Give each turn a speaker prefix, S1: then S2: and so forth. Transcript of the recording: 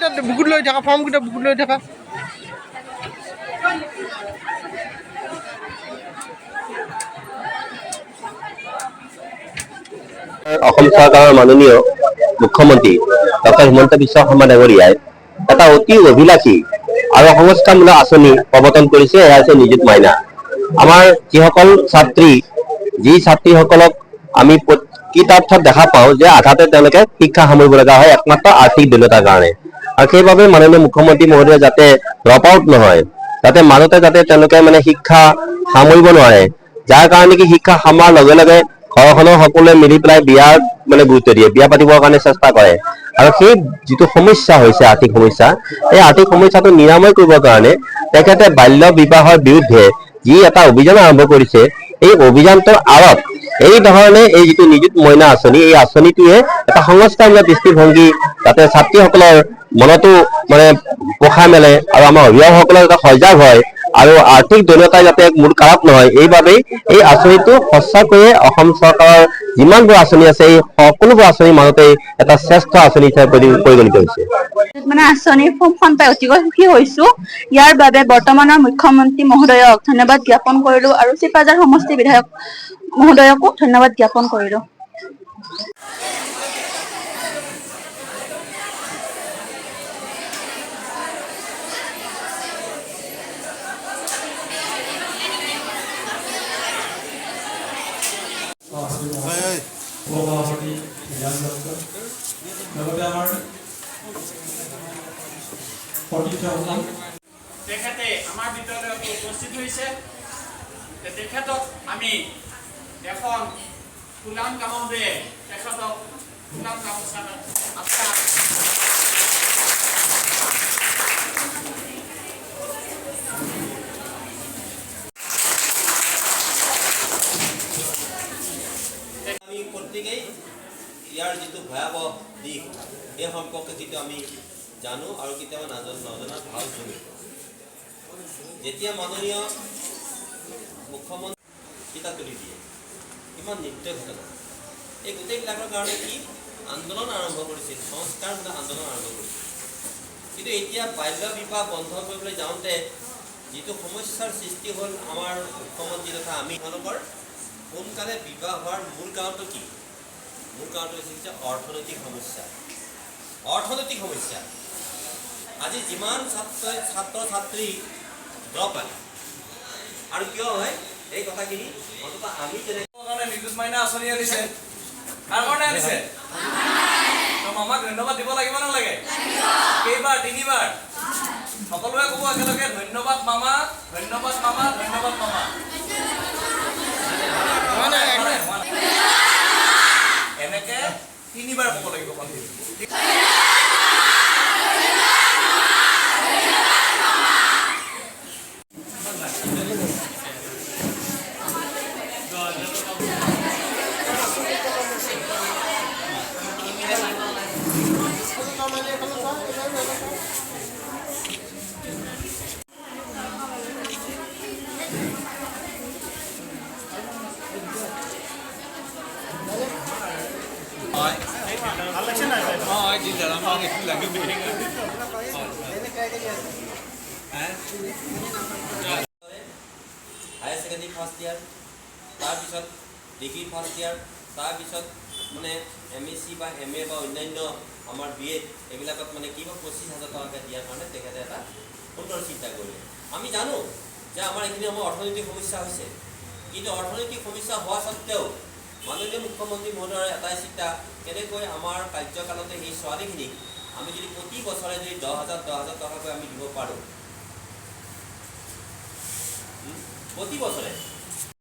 S1: ফৰ্মকেইটা বুকুত লৈ থাকা, ফৰ্মকেইটা বুকুত লৈ থাকা।
S2: অসম চৰকাৰৰ মাননীয় মুখ্যমন্ত্ৰী ডক্টৰ হিমন্ত বিশ্ব শৰ্মা ডাঙৰীয়াই এটা অতি অভিলাষী আৰু সংস্কাৰমূলক আঁচনি প্ৰৱৰ্তন কৰিছে। এয়া হৈছে নিযুত মাইনা। আমাৰ যিসকল ছাত্ৰীসকলক আমি কিতাপত দেখা পাওঁ যে আধাতে তেওঁলোকে শিক্ষা সামৰিব লগা হয় একমাত্ৰ আৰ্থিক দৰিদ্ৰতাৰ কাৰণে। আৰু সেইবাবে মাননীয় মুখ্যমন্ত্ৰী মহোদয়ে যাতে ড্ৰপ আউট নহয়, যাতে মাজতে তেওঁলোকে শিক্ষা সামৰিব নোৱাৰে, যাৰ কাৰণে কি শিক্ষা সামৰাৰ লগে লগে ঘৰখনৰ সকলোৱে মিলি পেলাই বিয়াৰ গুৰুত্ব দিয়ে, বিয়া পাতিবৰ কাৰণে চেষ্টা কৰে। আৰু সেই যিটো সমস্যা হৈছে আৰ্থিক সমস্যা, এই আৰ্থিক সমস্যাটো নিৰাময় কৰিবৰ কাৰণে তেখেতে বাল্য বিবাহৰ বিৰুদ্ধে যি এটা অভিযান আৰম্ভ কৰিছে, এই অভিযানটোৰ আঁৰত এই ধৰণে এই যিটো নিযুত মইনা আঁচনি, এই আঁচনিটোৱে এটা সংস্কাৰমূলক দৃষ্টিভংগী যাতে ছাত্ৰীসকলৰ মনতো পোষা মেলে আৰু আমাৰ অভিভাৱকসকলৰ যাতে সজাগ হয় আৰু আৰ্থিক দৰিদ্ৰতাই যাতে মূল কাৰক নহয়, এইবাবেই এই আঁচনিটো সঁচাকৈয়ে অসম চৰকাৰৰ যিমানবোৰ আঁচনি আছে এই সকলোবোৰ আঁচনিৰ মাজতে এটা শ্ৰেষ্ঠ আঁচনি হিচাপে পৰিগণিত হৈছে।
S3: আঁচনিৰ ফৰ্মখন পাই অতিকৈ সুখী হৈছো। ইয়াৰ বাবে বৰ্তমানৰ মুখ্যমন্ত্ৰী মহোদয়ক ধন্যবাদ জ্ঞাপন কৰিলো আৰু চিপাঝাৰ সমষ্টি বিধায়ক মহোদয়কো ধন্যবাদ জ্ঞাপন কৰিলো।
S4: তেখেতে আমাৰ বিদ্যালয়ত উপস্থিত হৈছে। তেখেতক আমি এখন ফুলাম গামোচে তেখেতক ফুলাম গামোচা
S5: আমি প্রত্যেকেই ইয়াৰ যিটো ভয়াবহ দিশ এই সম্পৰ্কে যিটো আমি জানো আৰু কেতিয়াবা নজনাৰ ভাও জমি। যেতিয়া মাননীয় মুখ্যমন্ত্ৰী কিতাপ তুলি দিয়ে, ইমান নিত্য ঘটনা, এই গোটেইবিলাকৰ কাৰণে কি আন্দোলন আৰম্ভ কৰিছিল, সংস্কাৰমূলক আন্দোলন আৰম্ভ কৰিছিল। কিন্তু এতিয়া বাল্য বিবাহ বন্ধ কৰিবলৈ যাওঁতে যিটো সমস্যাৰ সৃষ্টি হ'ল আমাৰ মুখ্যমন্ত্ৰী তথা আমি তেওঁলোকৰ সোনকালে বিবাহ হোৱাৰ মূল কাৰণটো কি? মূল কাৰণটো হৈছে অৰ্থনৈতিক সমস্যা। অৰ্থনৈতিক সমস্যা। আজি যিমান ছাত্ৰ ছাত্ৰী ড্ৰপ আউট আৰু কিয় হয় এই কথাখিনি অন্ততঃ আমি যেনেকৈ
S4: নিযুত মাইনা আঁচনি আনিছে, কাৰ কাৰণে আনিছে? মামাক ধন্যবাদ দিব লাগিব নালাগে? কেইবাৰ? 3বাৰ। সকলোৱে ক'ব একেলগে ধন্যবাদ মামা, ধন্যবাদ মামা, ধন্যবাদ মামা। এনেকে 3বাৰ ক'ব লাগিব।
S5: হায়াৰ ছেকেণ্ডেৰী ফাৰ্ষ্ট ইয়াৰ, তাৰপিছত ডিগ্ৰী ফাৰ্ষ্ট ইয়াৰ, তাৰপিছত MSc বা MA বা অন্যান্য আমাৰ BEd এইবিলাকত কিবা 25,000 টকাকৈ দিয়াৰ কাৰণে তেখেতে এটা সুন্দৰ চিন্তা কৰিলে। আমি জানো যে আমাৰ এইখিনি আমাৰ অৰ্থনৈতিক সমস্যা হৈছে, কিন্তু অৰ্থনৈতিক সমস্যা হোৱা স্বত্তেও মাননীয় মুখ্যমন্ত্ৰী মহোদয়ৰ এটাই চিন্তা, কেনেকৈ আমাৰ কাৰ্যকালতে সেই ছোৱালীখিনিক আমি যদি প্ৰতি বছৰে যদি 10,000 টকাকৈ আমি দিব পাৰোঁ, প্ৰতি বছৰে